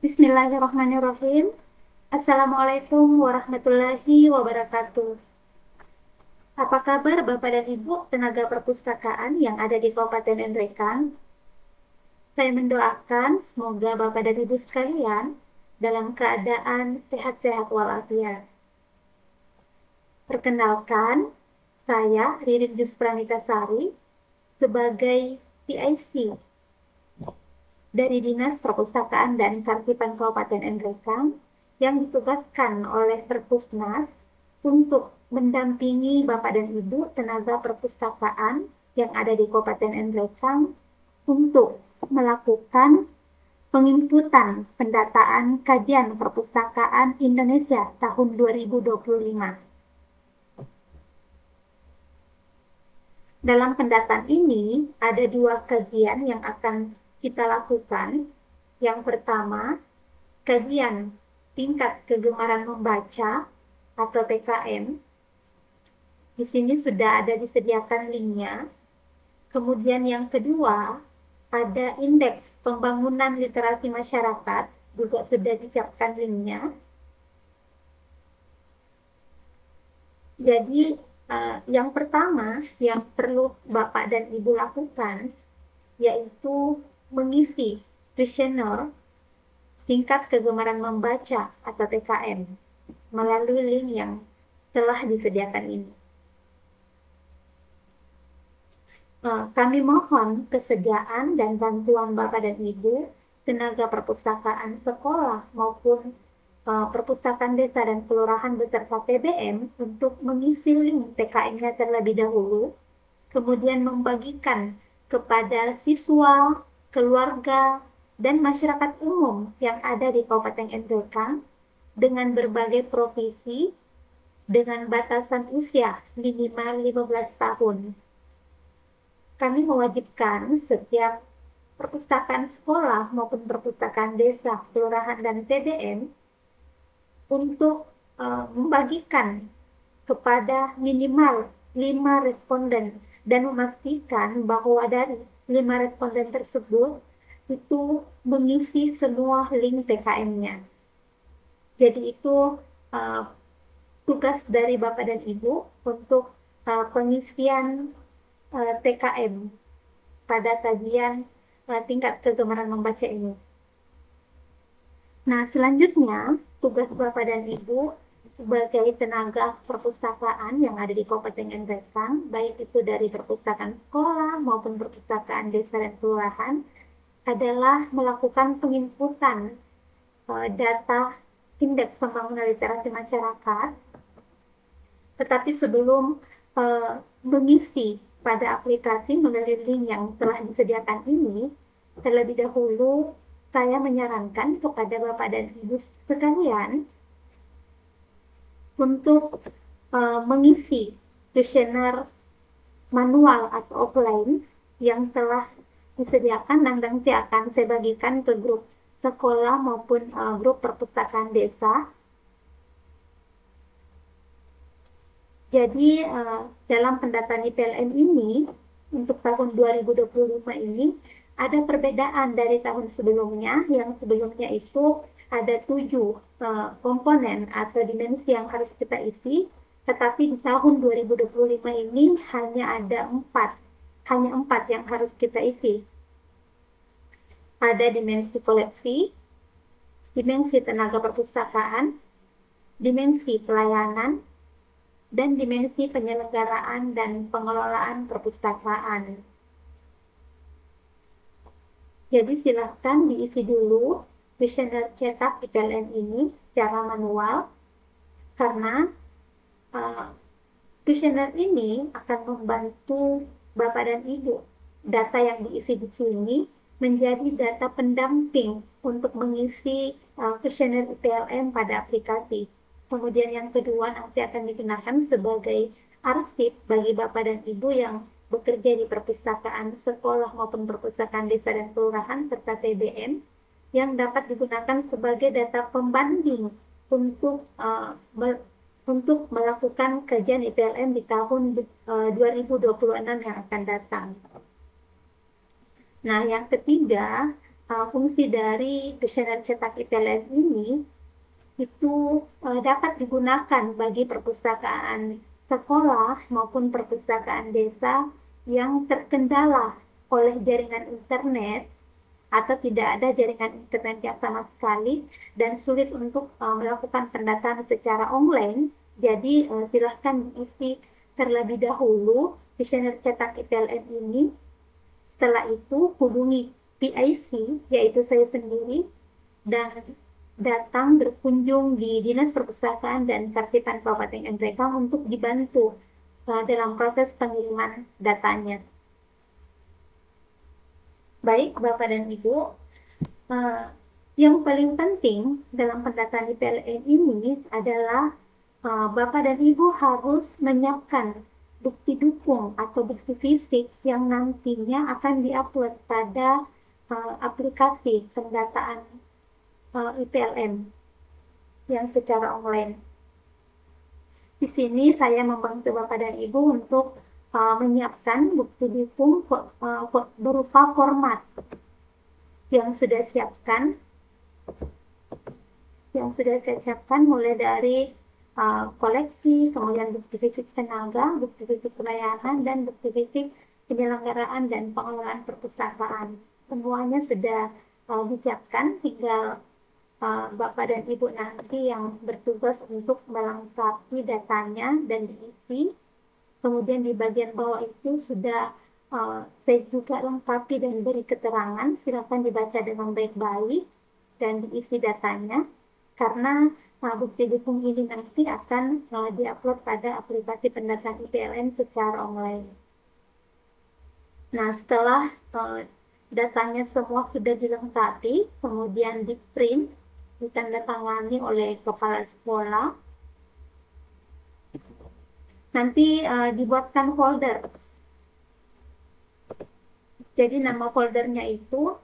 Bismillahirrahmanirrahim. Assalamualaikum warahmatullahi wabarakatuh. Apa kabar Bapak dan Ibu tenaga perpustakaan yang ada di Kabupaten Nrekang? Saya mendoakan semoga Bapak dan Ibu sekalian dalam keadaan sehat-sehat walafiat. Perkenalkan, saya Ririn Jus Pranitasari sebagai PIC dari Dinas Perpustakaan dan Kearsipan Kabupaten Nrekang yang ditugaskan oleh Perpusnas untuk mendampingi Bapak dan Ibu tenaga perpustakaan yang ada di Kabupaten Nrekang untuk melakukan penginputan pendataan kajian perpustakaan Indonesia tahun 2025. Dalam pendataan ini ada dua kajian yang akan kita lakukan. Yang pertama, kajian tingkat kegemaran membaca atau TKM. Di sini sudah ada disediakan linknya. Kemudian yang kedua, ada indeks pembangunan literasi masyarakat, juga sudah disiapkan linknya. Jadi yang pertama yang perlu Bapak dan Ibu lakukan yaitu mengisi kuesioner tingkat kegemaran membaca atau TKM melalui link yang telah disediakan ini. Kami mohon kesediaan dan bantuan Bapak dan Ibu tenaga perpustakaan sekolah maupun perpustakaan desa dan kelurahan beserta PBM untuk mengisi link TKM-nya terlebih dahulu, kemudian membagikan kepada siswa, keluarga, dan masyarakat umum yang ada di Kabupaten Nrekang dengan berbagai profesi dengan batasan usia minimal 15 tahun. Kami mewajibkan setiap perpustakaan sekolah maupun perpustakaan desa, kelurahan, dan PBM untuk membagikan kepada minimal 5 responden dan memastikan bahwa dari 5 responden tersebut itu mengisi semua link TKM-nya. Jadi itu tugas dari Bapak dan Ibu untuk pengisian TKM pada kajian tingkat kegemaran membaca ini. Nah, selanjutnya tugas Bapak dan Ibu sebagai tenaga perpustakaan yang ada di Kabupaten Nrekang, baik itu dari perpustakaan sekolah maupun perpustakaan desa dan kelurahan, adalah melakukan penginputan data indeks pembangunan literasi masyarakat. Tetapi sebelum mengisi pada aplikasi melalui link yang telah disediakan ini, terlebih dahulu saya menyarankan kepada Bapak dan Ibu sekalian untuk mengisi kuesioner manual atau offline yang telah disediakan dan nanti akan saya bagikan ke grup sekolah maupun grup perpustakaan desa. Jadi dalam pendataan IPLN ini untuk tahun 2025 ini ada perbedaan dari tahun sebelumnya. Yang sebelumnya itu ada 7 komponen atau dimensi yang harus kita isi, tetapi di tahun 2025 ini hanya ada 4 yang harus kita isi. Ada dimensi koleksi, dimensi tenaga perpustakaan, dimensi pelayanan, dan dimensi penyelenggaraan dan pengelolaan perpustakaan. Jadi silahkan diisi dulu kuesioner cetak IPLN ini secara manual, karena kuesioner ini akan membantu Bapak dan Ibu. Data yang diisi di sini menjadi data pendamping untuk mengisi kuesioner IPLN pada aplikasi. Kemudian yang kedua nanti akan digunakan sebagai arsip bagi Bapak dan Ibu yang bekerja di perpustakaan sekolah maupun perpustakaan desa dan kelurahan serta TBM yang dapat digunakan sebagai data pembanding untuk melakukan kajian IPLN di tahun 2026 yang akan datang. Nah, yang ketiga, fungsi dari kuesioner cetak IPLN ini itu dapat digunakan bagi perpustakaan sekolah maupun perpustakaan desa yang terkendala oleh jaringan internet atau tidak ada jaringan internet yang sama sekali dan sulit untuk melakukan pendataan secara online. Jadi silahkan isi terlebih dahulu kuesioner cetak IPLN ini. Setelah itu hubungi PIC, yaitu saya sendiri, dan datang berkunjung di Dinas Perpustakaan dan Kearsipan Kabupaten Nrekang untuk dibantu dalam proses pengiriman datanya. Baik, Bapak dan Ibu, yang paling penting dalam pendataan IPLN ini adalah Bapak dan Ibu harus menyiapkan bukti dukung atau bukti fisik yang nantinya akan diupload pada aplikasi pendataan IPLN yang secara online. Di sini saya membantu Bapak dan Ibu untuk menyiapkan bukti dukung berupa format yang sudah saya siapkan mulai dari koleksi, kemudian bukti fisik tenaga, bukti fisik pelayanan, dan bukti fisik penyelenggaraan dan pengelolaan perpustakaan. Semuanya sudah disiapkan, tinggal Bapak dan Ibu nanti yang bertugas untuk melengkapi datanya dan diisi. Kemudian di bagian bawah itu sudah saya juga lengkapi dan beri keterangan. Silakan dibaca dengan baik-baik dan diisi datanya. Karena bukti dukung ini nanti akan diupload pada aplikasi pendataan IPLN secara online. Nah, setelah datanya semua sudah dilengkapi, kemudian di print, ditandatangani oleh kepala sekolah, nanti dibuatkan folder. Jadi nama foldernya itu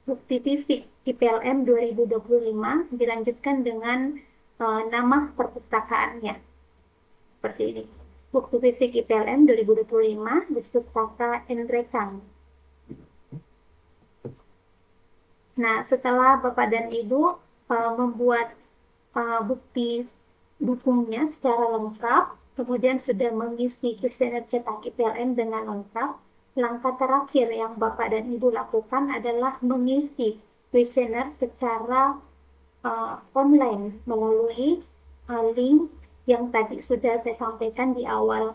bukti fisik IPLN 2025 dilanjutkan dengan nama perpustakaannya. Seperti ini. Bukti fisik IPLN 2025 di Pustaka Nrekang. Nah, setelah Bapak dan Ibu membuat bukti dukungnya secara lengkap, kemudian sudah mengisi kuesioner cetak IPLN dengan lengkap, langkah terakhir yang Bapak dan Ibu lakukan adalah mengisi kuesioner secara online melalui link yang tadi sudah saya sampaikan di awal.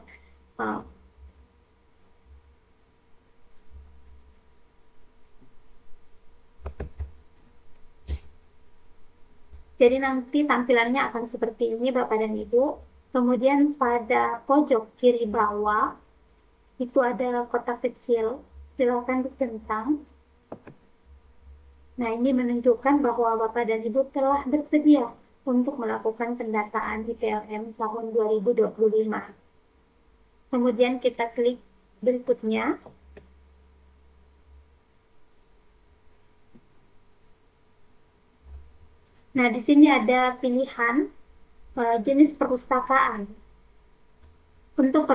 Jadi nanti tampilannya akan seperti ini Bapak dan Ibu. Kemudian pada pojok kiri bawah itu ada kotak kecil, silakan dicentang. Nah, ini menunjukkan bahwa Bapak dan Ibu telah bersedia untuk melakukan pendataan IPLN tahun 2025. Kemudian kita klik berikutnya. Nah, di sini ada pilihan jenis perpustakaan. Untuk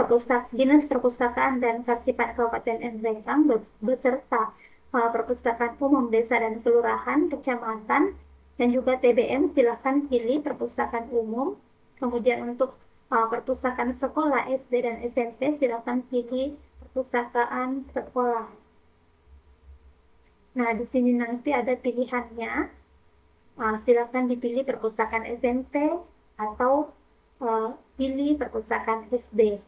Dinas Perpustakaan dan Kearsipan Kabupaten Nrekang beserta perpustakaan umum desa dan kelurahan, kecamatan, dan juga TBM, silakan pilih perpustakaan umum. Kemudian untuk perpustakaan sekolah SD dan SMP, silakan pilih perpustakaan sekolah. Nah, di sini nanti ada pilihannya. Silakan dipilih perpustakaan SMP atau pilih perpustakaan SD.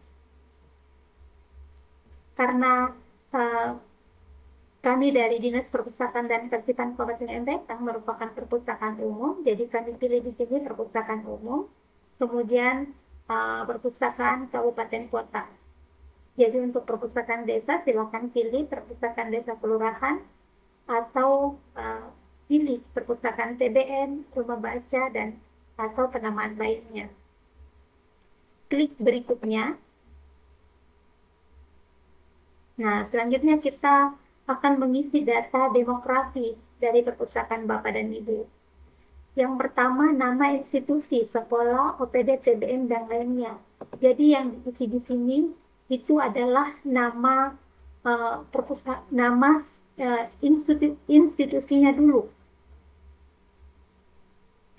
Karena kami dari Dinas Perpustakaan dan Kearsipan Kabupaten Nrekang merupakan perpustakaan umum, jadi kami pilih di sini perpustakaan umum, kemudian perpustakaan kabupaten kota. Jadi untuk perpustakaan desa silakan pilih perpustakaan desa kelurahan atau pilih perpustakaan TBM, rumah baca, dan atau penamaan lainnya. Klik berikutnya. Nah, selanjutnya kita akan mengisi data demografi dari perpustakaan Bapak dan Ibu. Yang pertama, nama institusi, sekolah, OPD, TBM, dan lainnya. Jadi yang diisi di sini itu adalah nama institusinya dulu.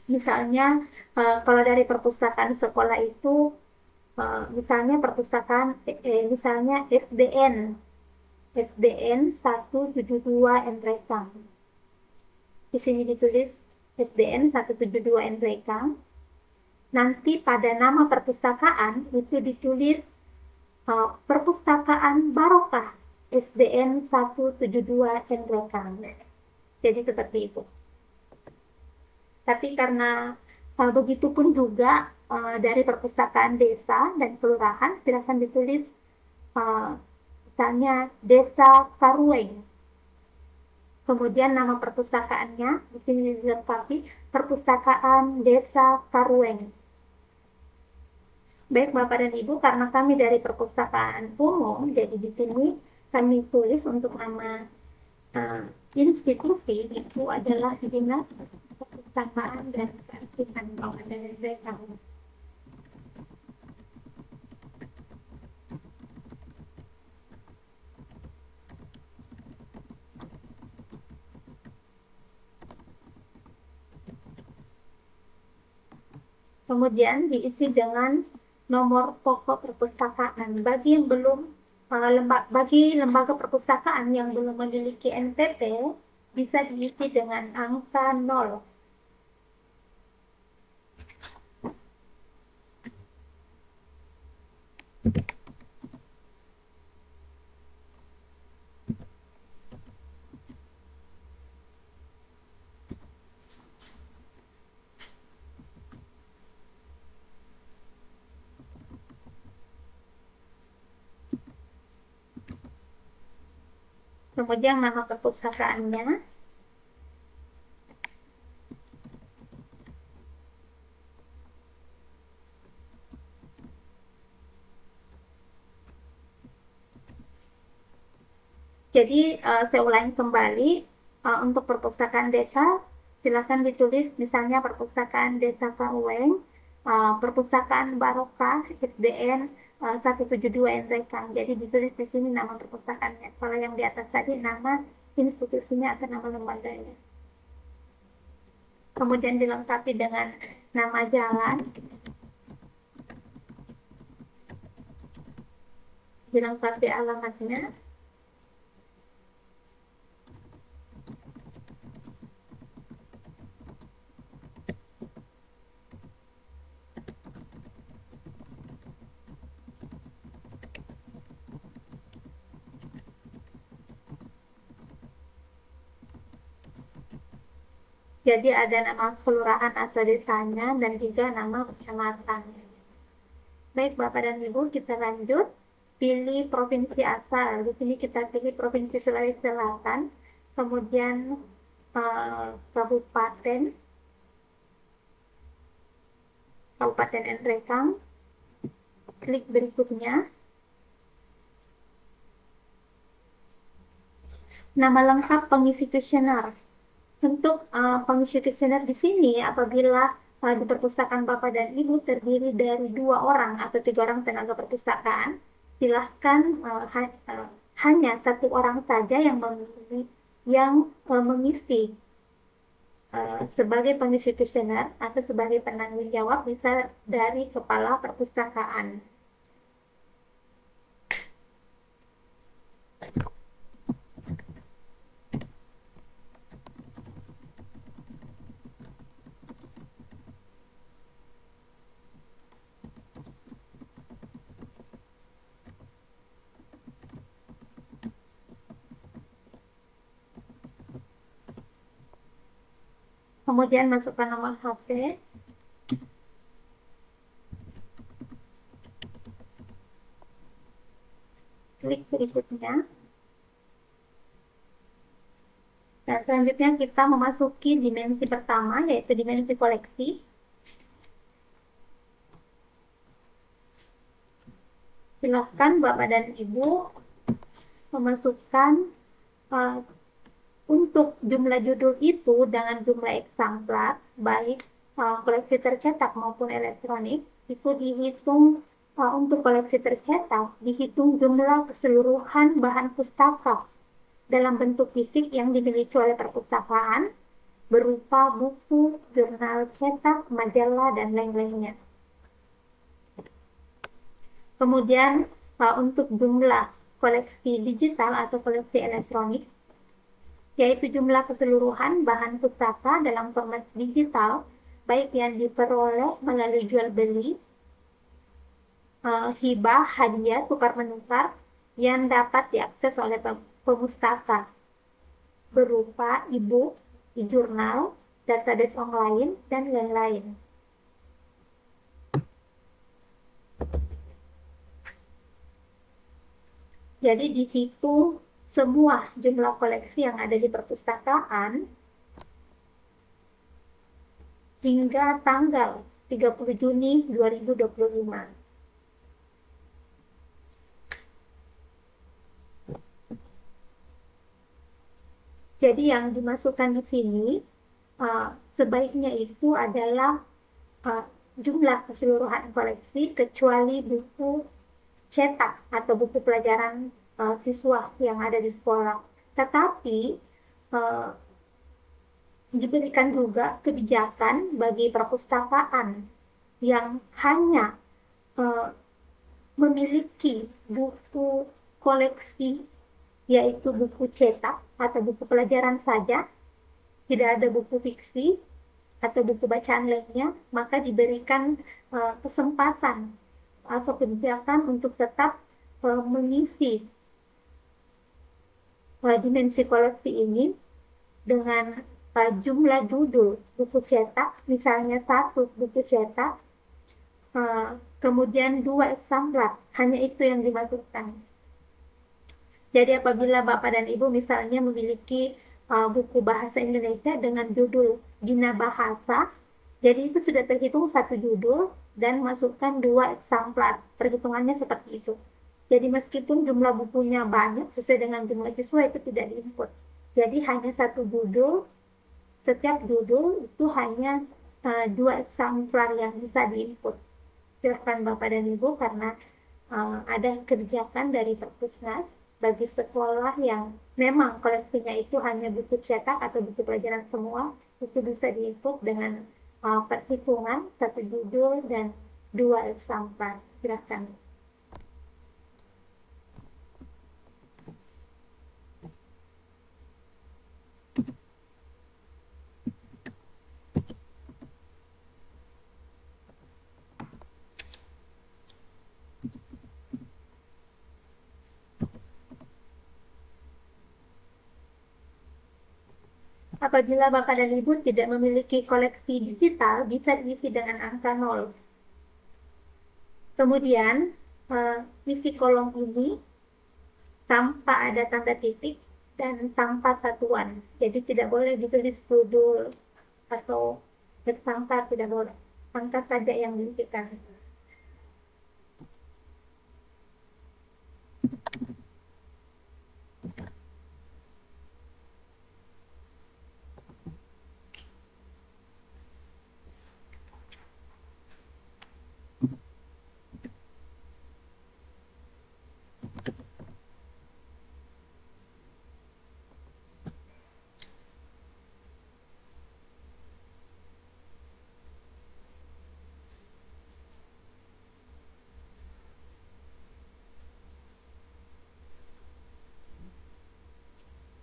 Misalnya kalau dari perpustakaan sekolah itu misalnya perpustakaan misalnya SDN 172 Nrekang. Di sini ditulis SDN 172 Nrekang. Nanti pada nama perpustakaan itu ditulis Perpustakaan Barokah SDN 172 Nrekang. Jadi seperti itu. Tapi karena begitupun juga dari perpustakaan desa dan kelurahan silakan ditulis misalnya Desa Karueng. Kemudian nama perpustakaannya di sini dilengkapi Perpustakaan Desa Karueng. Baik Bapak dan Ibu, karena kami dari perpustakaan umum, jadi di sini kami tulis untuk nama institusi itu adalah Dinas Perpustakaan dan Kearsipan Kabupaten Nrekang. Kemudian diisi dengan nomor pokok perpustakaan. Bagi yang belum bagi lembaga perpustakaan yang belum memiliki NPP bisa diisi dengan angka 0. Kemudian nama perpustakaannya. Jadi saya ulangi kembali untuk perpustakaan desa silakan ditulis misalnya perpustakaan Desa Karueng, perpustakaan Barokah SDN 172 Nrekang. Jadi ditulis di sini nama perpustakaannya. Kalau yang di atas tadi nama institusinya atau nama lembaganya. Kemudian dilengkapi dengan nama jalan, dilengkapi alamatnya. Jadi ada nama kelurahan atau desanya dan juga nama kecamatan. Baik Bapak dan Ibu, kita lanjut. Pilih provinsi asal. Di sini kita pilih Provinsi Sulawesi Selatan. Kemudian Kabupaten Nrekang. Klik berikutnya. Nama lengkap pengisi kuesioner. Untuk pengisi kuesioner di sini apabila di perpustakaan Bapak dan Ibu terdiri dari 2 orang atau 3 orang tenaga perpustakaan, silahkan hanya 1 orang saja yang mengisi sebagai pengisi kuesioner atau sebagai penanggung jawab, bisa dari kepala perpustakaan. Kemudian masukkan nomor HP. Klik berikutnya. Nah, selanjutnya kita memasuki dimensi pertama, yaitu dimensi koleksi. Silahkan Bapak dan Ibu memasukkan untuk jumlah judul itu dengan jumlah eksemplar, baik koleksi tercetak maupun elektronik, itu dihitung untuk koleksi tercetak, dihitung jumlah keseluruhan bahan pustaka dalam bentuk fisik yang dimiliki oleh perpustakaan berupa buku, jurnal cetak, majalah, dan lain-lainnya. Kemudian untuk jumlah koleksi digital atau koleksi elektronik, yaitu jumlah keseluruhan bahan pustaka dalam format digital, baik yang diperoleh melalui jual beli, hibah, hadiah, tukar-menukar, yang dapat diakses oleh pemustaka, berupa e-book, e-jurnal, database online, dan lain-lain. Jadi dihitung semua jumlah koleksi yang ada di perpustakaan hingga tanggal 30 Juni 2025. Jadi yang dimasukkan di sini sebaiknya itu adalah jumlah keseluruhan koleksi kecuali buku cetak atau buku pelajaran siswa yang ada di sekolah. Tetapi diberikan juga kebijakan bagi perpustakaan yang hanya memiliki buku koleksi, yaitu buku cetak atau buku pelajaran saja, tidak ada buku fiksi atau buku bacaan lainnya, maka diberikan kesempatan atau kebijakan untuk tetap mengisi dimensi koleksi ini dengan jumlah judul buku cetak, misalnya 100 buku cetak, kemudian 2 eksemplar, hanya itu yang dimasukkan. Jadi apabila Bapak dan Ibu misalnya memiliki buku bahasa Indonesia dengan judul Bina Bahasa, jadi itu sudah terhitung satu judul dan masukkan 2 eksemplar. Perhitungannya seperti itu. Jadi meskipun jumlah bukunya banyak sesuai dengan jumlah siswa itu tidak diinput. Jadi hanya satu judul, setiap judul itu hanya 2 eksemplar yang bisa diinput. Silakan Bapak dan Ibu, karena ada kebijakan dari Perpusnas bagi sekolah yang memang koleksinya itu hanya buku cetak atau buku pelajaran semua, itu bisa diinput dengan perhitungan satu judul dan 2 eksemplar. Silakan. Apabila Bapak dan Ibu tidak memiliki koleksi digital, bisa diisi dengan angka 0. Kemudian, isi kolom ini tanpa ada tanda titik dan tanpa satuan. Jadi tidak boleh ditulis judul atau eksemplar, tidak boleh. Angka saja yang diisikan.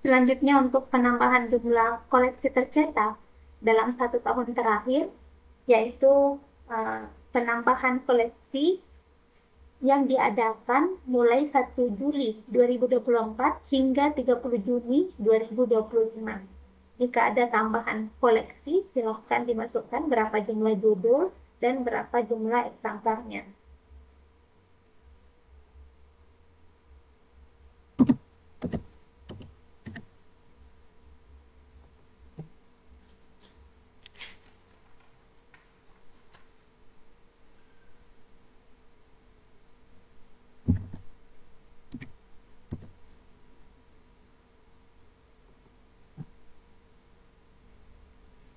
Selanjutnya untuk penambahan jumlah koleksi tercetak dalam 1 tahun terakhir, yaitu penambahan koleksi yang diadakan mulai 1 Juli 2024 hingga 30 Juni 2025. Jika ada tambahan koleksi, silahkan dimasukkan berapa jumlah judul dan berapa jumlah eksemplarnya.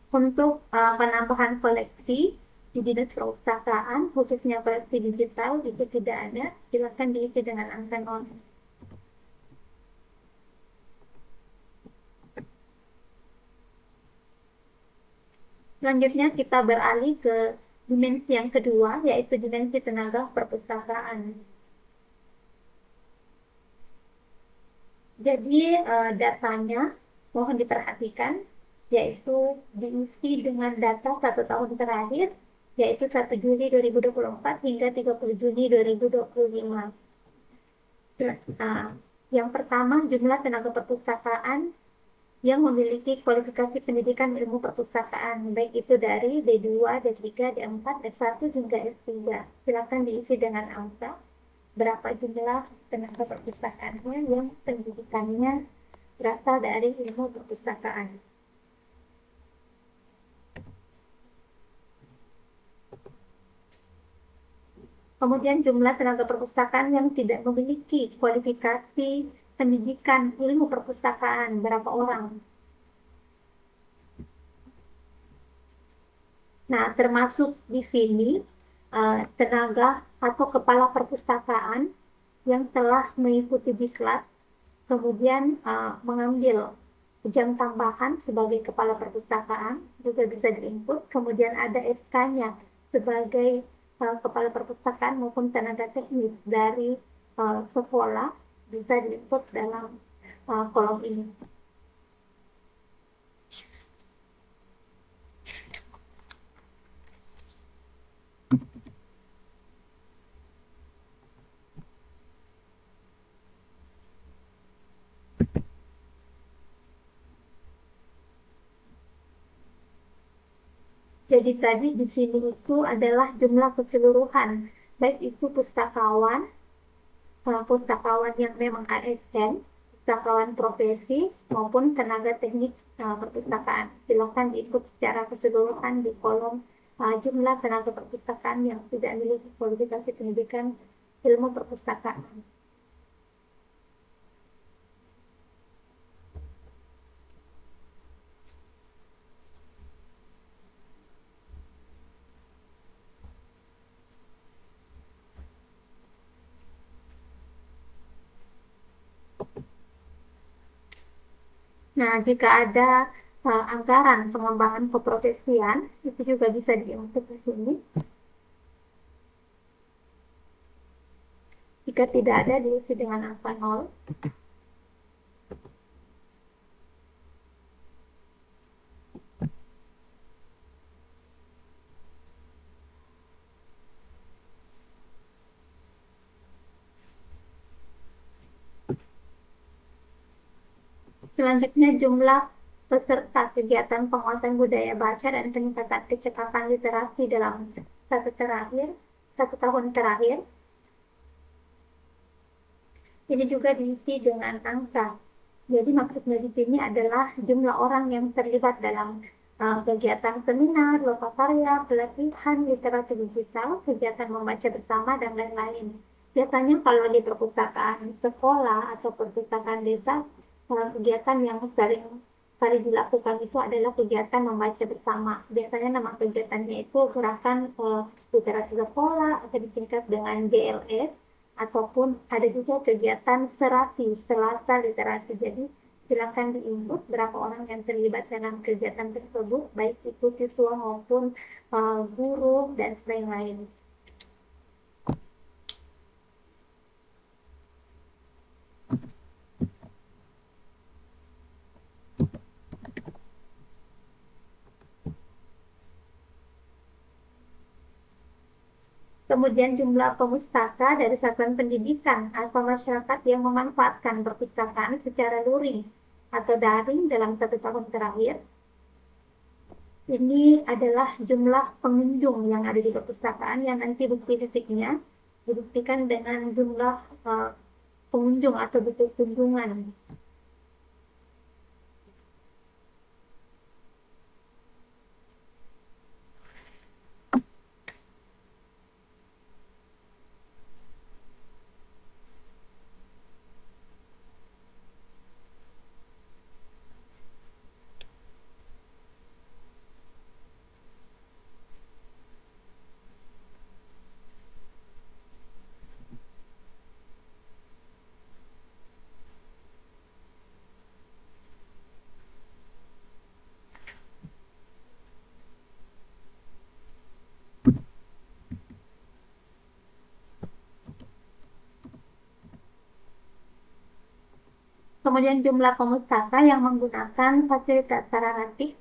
Untuk penambahan koleksi di Dinas Perpustakaan, khususnya koleksi digital, itu tidak ada, silakan diisi dengan angka 0. Selanjutnya kita beralih ke dimensi yang kedua, yaitu dimensi tenaga perpustakaan. Jadi datanya mohon diperhatikan, yaitu diisi dengan data 1 tahun terakhir, yaitu 1 Juli 2024 hingga 30 Juni 2025. Yang pertama, jumlah tenaga perpustakaan yang memiliki kualifikasi pendidikan ilmu perpustakaan, baik itu dari D2, D3, D4, S1 hingga S3. Silakan diisi dengan angka berapa jumlah tenaga perpustakaannya yang pendidikannya berasal dari ilmu perpustakaan. Kemudian jumlah tenaga perpustakaan yang tidak memiliki kualifikasi pendidikan ilmu perpustakaan, berapa orang? Nah, termasuk di sini tenaga atau kepala perpustakaan yang telah mengikuti diklat, kemudian mengambil jam tambahan sebagai kepala perpustakaan, juga bisa diinput. Kemudian ada SK-nya sebagai kepala perpustakaan maupun tenaga teknis dari sekolah, bisa diinput dalam kolom ini. Jadi tadi di sini itu adalah jumlah keseluruhan, baik itu pustakawan yang memang ASN, pustakawan profesi, maupun tenaga teknik perpustakaan. Silakan diikut secara keseluruhan di kolom jumlah tenaga perpustakaan yang tidak memiliki kualifikasi pendidikan ilmu perpustakaan. Nah, jika ada anggaran pengembangan keprofesian, itu juga bisa diinput di sini. Jika tidak ada, diisi dengan angka 0. Selanjutnya, jumlah peserta kegiatan penguasaan budaya baca dan peningkatan kecakapan literasi dalam satu tahun terakhir. Ini juga diisi dengan angka. Jadi maksudnya di sini adalah jumlah orang yang terlibat dalam kegiatan seminar, lokakarya, pelatihan, literasi digital, kegiatan membaca bersama, dan lain-lain. Biasanya kalau di perpustakaan sekolah atau perpustakaan desa, kegiatan yang sering kali dilakukan itu adalah kegiatan membaca bersama. Biasanya nama kegiatannya itu gerakan literasi sekolah atau disingkat dengan GLS, ataupun ada juga kegiatan Serapi, Selasa Literasi. Jadi silakan diinput berapa orang yang terlibat dalam kegiatan tersebut, baik itu siswa maupun guru dan lain-lain. Kemudian jumlah pemustaka dari satuan pendidikan atau masyarakat yang memanfaatkan perpustakaan secara luring atau daring dalam 1 tahun terakhir. Ini adalah jumlah pengunjung yang ada di perpustakaan yang nanti bukti fisiknya dibuktikan dengan jumlah pengunjung atau bukti kunjungan. Kemudian jumlah pemustaka yang menggunakan fasilitas alternatif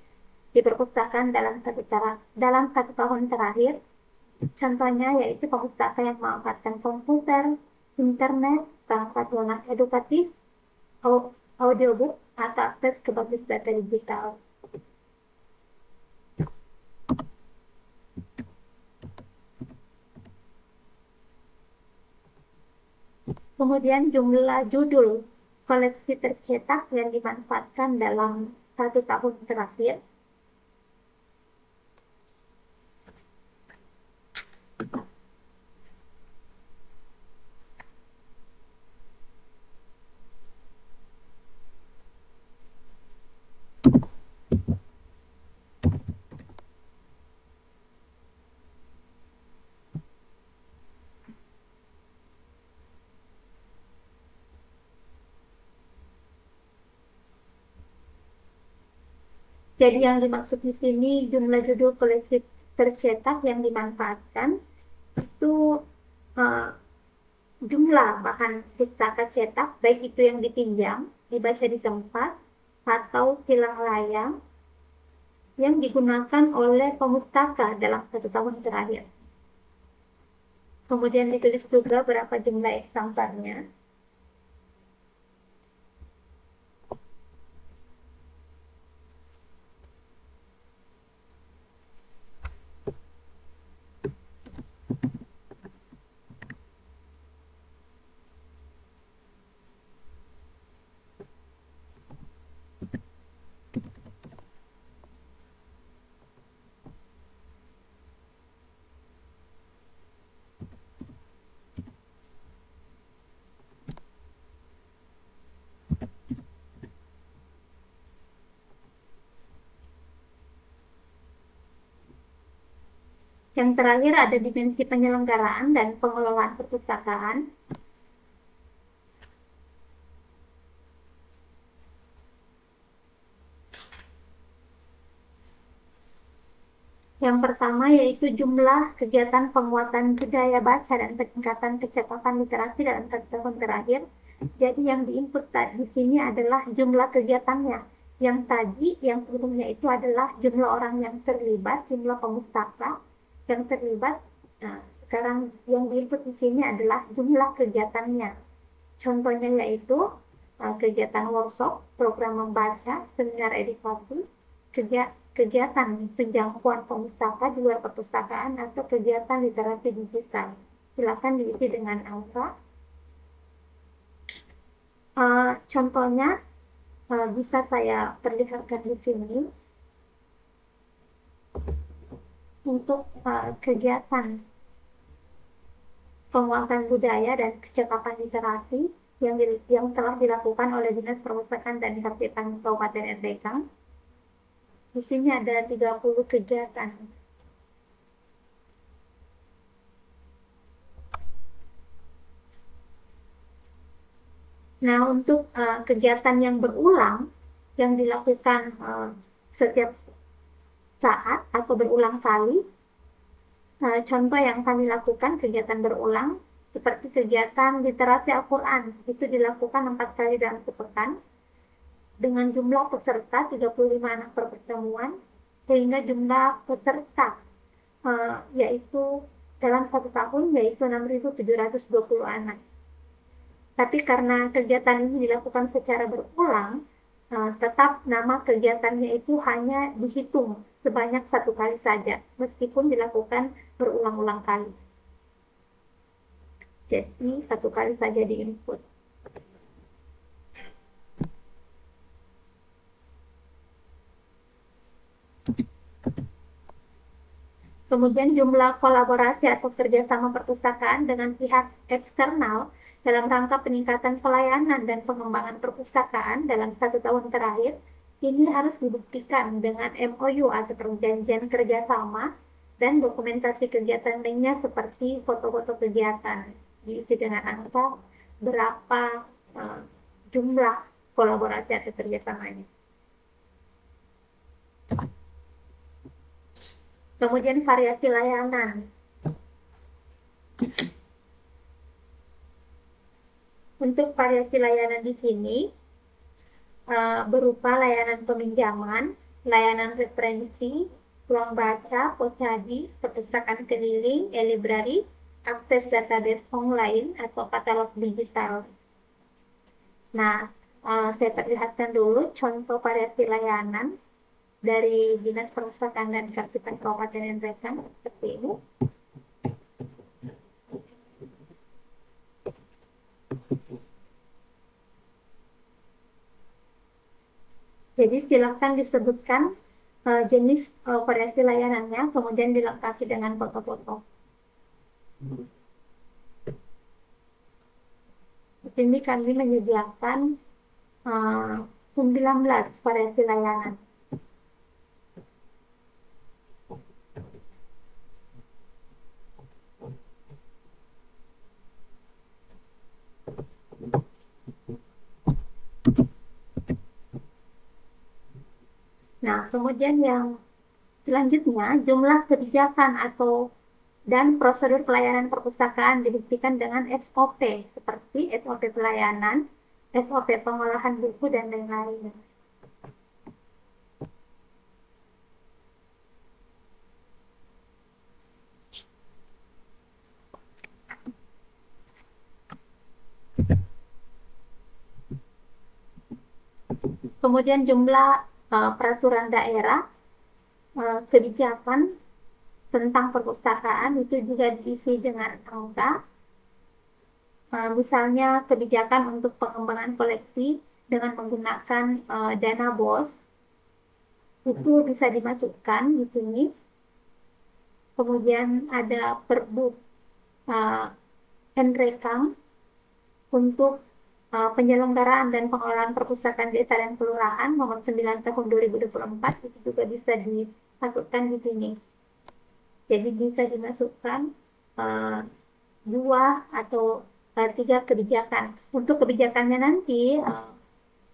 di perpustakaan dalam satu tahun terakhir. Contohnya yaitu pemustaka yang memanfaatkan komputer, internet, perangkat lunak edukatif, audiobook, atau akses ke basis data digital. Kemudian jumlah judul koleksi tercetak yang dimanfaatkan dalam satu tahun terakhir. Jadi yang dimaksud di sini jumlah judul koleksi tercetak yang dimanfaatkan itu jumlah bahan pustaka cetak, baik itu yang dipinjam, dibaca di tempat, atau silang layang yang digunakan oleh pemustaka dalam satu tahun terakhir. Kemudian ditulis juga berapa jumlah eksemplarnya. Yang terakhir ada dimensi penyelenggaraan dan pengelolaan perpustakaan. Yang pertama yaitu jumlah kegiatan penguatan budaya baca dan peningkatan kecakapan literasi dalam satu tahun terakhir. Jadi yang diinput di sini adalah jumlah kegiatannya. Yang tadi, yang sebelumnya itu adalah jumlah orang yang terlibat, jumlah pemustaka yang terlibat. Nah, sekarang yang diinput di sini adalah jumlah kegiatannya. Contohnya yaitu kegiatan workshop, program membaca, seminar edukasi, kegiatan penjangkauan pemustaka di luar perpustakaan, atau kegiatan literasi digital. Silakan diisi dengan angka. Contohnya bisa saya perlihatkan di sini. Untuk kegiatan penguatan budaya dan kecakapan literasi yang telah dilakukan oleh Dinas Perpustakaan dan Kearsipan Kabupaten Endekang. Di sini ada 30 kegiatan. Nah, untuk kegiatan yang berulang yang dilakukan setiap saat atau berulang kali, contoh yang kami lakukan kegiatan berulang seperti kegiatan literasi Al-Quran, itu dilakukan 4 kali dalam sepekan dengan jumlah peserta 35 anak per pertemuan, sehingga jumlah peserta yaitu dalam satu tahun yaitu 6.720 anak. Tapi karena kegiatan ini dilakukan secara berulang, tetap nama kegiatannya itu hanya dihitung sebanyak 1 kali saja, meskipun dilakukan berulang-ulang kali. Jadi 1 kali saja diinput. Kemudian jumlah kolaborasi atau kerjasama perpustakaan dengan pihak eksternal dalam rangka peningkatan pelayanan dan pengembangan perpustakaan dalam 1 tahun terakhir, ini harus dibuktikan dengan MOU atau perjanjian kerjasama dan dokumentasi kegiatan lainnya seperti foto-foto kegiatan. Diisi dengan angka berapa jumlah kolaborasi atau kerjasamanya. Kemudian variasi layanan. Untuk variasi layanan di sini, berupa layanan peminjaman, layanan referensi, ruang baca, Pocari, perpustakaan keliling, e-library, akses database online atau katalog digital. Nah, saya perlihatkan dulu contoh variasi layanan dari Dinas Perpustakaan dan Kearsipan Kabupaten Nrekang seperti ini. Jadi silakan disebutkan jenis variasi layanannya, kemudian dilengkapi dengan foto-foto. Di sini kami menyediakan 19 variasi layanan. Nah, kemudian yang selanjutnya, jumlah kebijakan dan prosedur pelayanan perpustakaan dibuktikan dengan SOP, seperti SOP pelayanan, SOP pengolahan buku, dan lain-lain. Kemudian jumlah peraturan daerah, kebijakan tentang perpustakaan itu juga diisi dengan angka. Misalnya kebijakan untuk pengembangan koleksi dengan menggunakan dana BOS itu bisa dimasukkan di sini. Kemudian ada Perbuk Nrekang untuk penyelenggaraan dan pengelolaan perpustakaan desa dan kelurahan nomor 9 tahun 2024 itu juga bisa dimasukkan di sini. Jadi bisa dimasukkan dua atau tiga kebijakan. Untuk kebijakannya nanti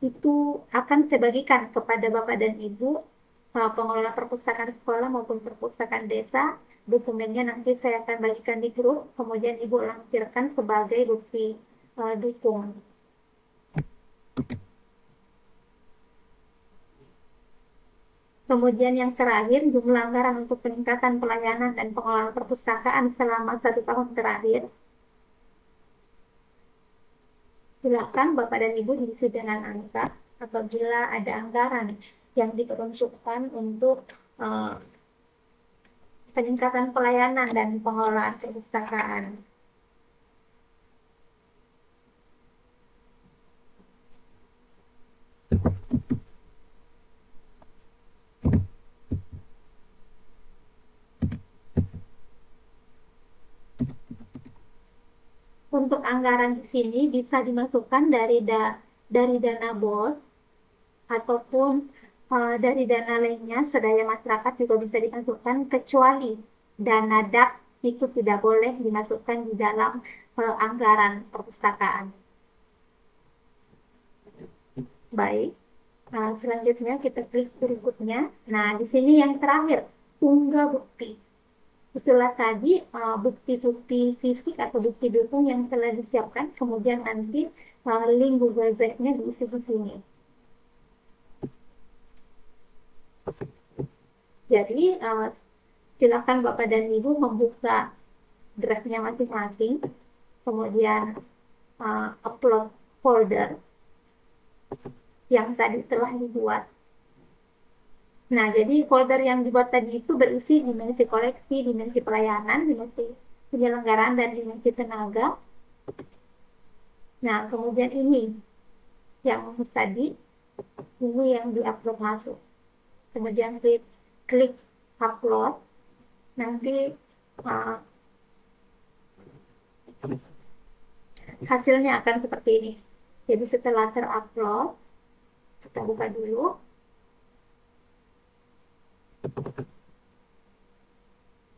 itu akan saya bagikan kepada Bapak dan Ibu pengelola perpustakaan sekolah maupun perpustakaan desa. Dokumennya nanti saya akan bagikan di grup, kemudian Ibu langsirkan sebagai bukti dukung. Kemudian yang terakhir, jumlah anggaran untuk peningkatan pelayanan dan pengelolaan perpustakaan selama 1 tahun terakhir. Silakan Bapak dan Ibu diisi dengan angka apabila ada anggaran yang diperuntukkan untuk peningkatan pelayanan dan pengelolaan perpustakaan. Untuk anggaran di sini bisa dimasukkan dari dana BOS ataupun dari dana lainnya, swadaya masyarakat juga bisa dimasukkan, kecuali dana DAP itu tidak boleh dimasukkan di dalam anggaran perpustakaan. Baik, selanjutnya kita klik berikutnya. Nah, di sini yang terakhir, unggah bukti. Itulah tadi bukti-bukti fisik atau bukti dukung yang telah disiapkan, kemudian nanti link Google Drive-nya diisi di sini. Jadi silakan Bapak dan Ibu membuka drive-nya masing-masing, kemudian upload folder yang tadi telah dibuat. Nah, jadi folder yang dibuat tadi itu berisi dimensi koleksi, dimensi pelayanan, dimensi penyelenggaraan, dan dimensi tenaga. Nah, kemudian ini yang tadi, ini yang diupload masuk. Kemudian klik upload, nanti hasilnya akan seperti ini. Jadi setelah terupload, kita buka dulu.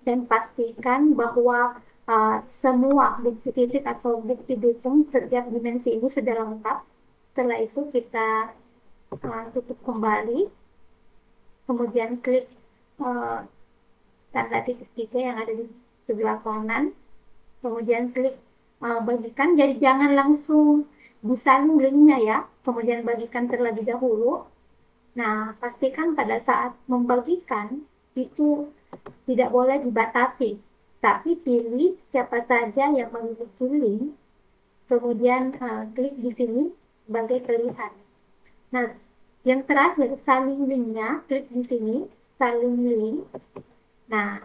Dan pastikan bahwa semua bukti titik atau bukti dukung setiap dimensi ini sudah lengkap. Setelah itu kita tutup kembali, kemudian klik tanda titik 3 yang ada di sebelah kanan, kemudian klik bagikan. Jadi jangan langsung disalin linknya ya, kemudian bagikan terlebih dahulu. Nah, pastikan pada saat membagikan itu tidak boleh dibatasi, tapi pilih siapa saja yang memiliki link, kemudian klik di sini sebagai pilihan. Nah, yang terakhir salin linknya, klik di sini salin link. Nah,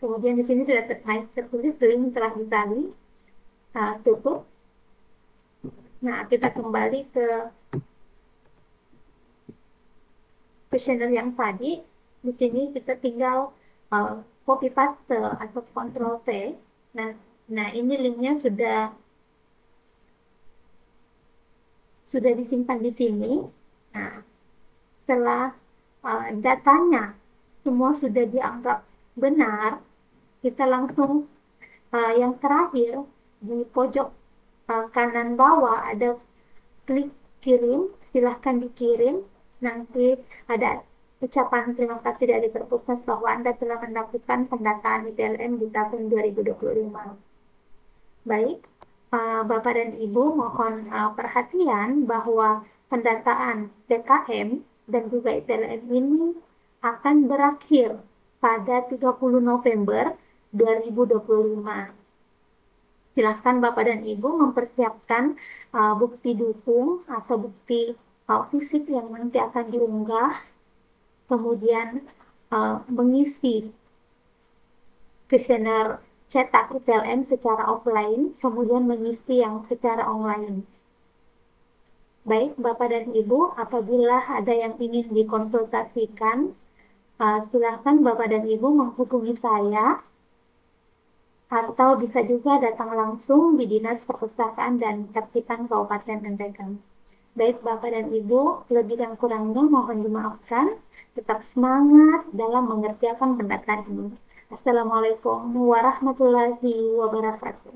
kemudian di sini sudah tertulis link telah disalin. Tutup. Nah, kita kembali ke questionnaire yang tadi. Di sini kita tinggal copy paste atau control V. Nah, ini linknya sudah disimpan di sini. Nah, setelah datanya semua sudah dianggap benar, kita langsung yang terakhir di pojok kanan bawah ada klik kirim, silahkan dikirim. Nanti ada ucapan terima kasih dari Perpusnas bahwa Anda telah mendapatkan pendataan IPLN di tahun 2025. Baik, Bapak dan Ibu mohon perhatian bahwa pendataan PKM dan juga IPLN ini akan berakhir pada 30 November 2025. Silahkan Bapak dan Ibu mempersiapkan bukti dukung atau bukti fisik yang nanti akan diunggah, kemudian mengisi kuesioner cetak IPLN secara offline, kemudian mengisi yang secara online. Baik, Bapak dan Ibu, apabila ada yang ingin dikonsultasikan, silahkan Bapak dan Ibu menghubungi saya, atau bisa juga datang langsung di Dinas Perpustakaan dan Ketertiban Kabupaten Nganjuk. Baik Bapak dan Ibu, lebih dan kurangnya mohon dimaafkan. Tetap semangat dalam mengerjakan pendataan ini. Assalamualaikum warahmatullahi wabarakatuh.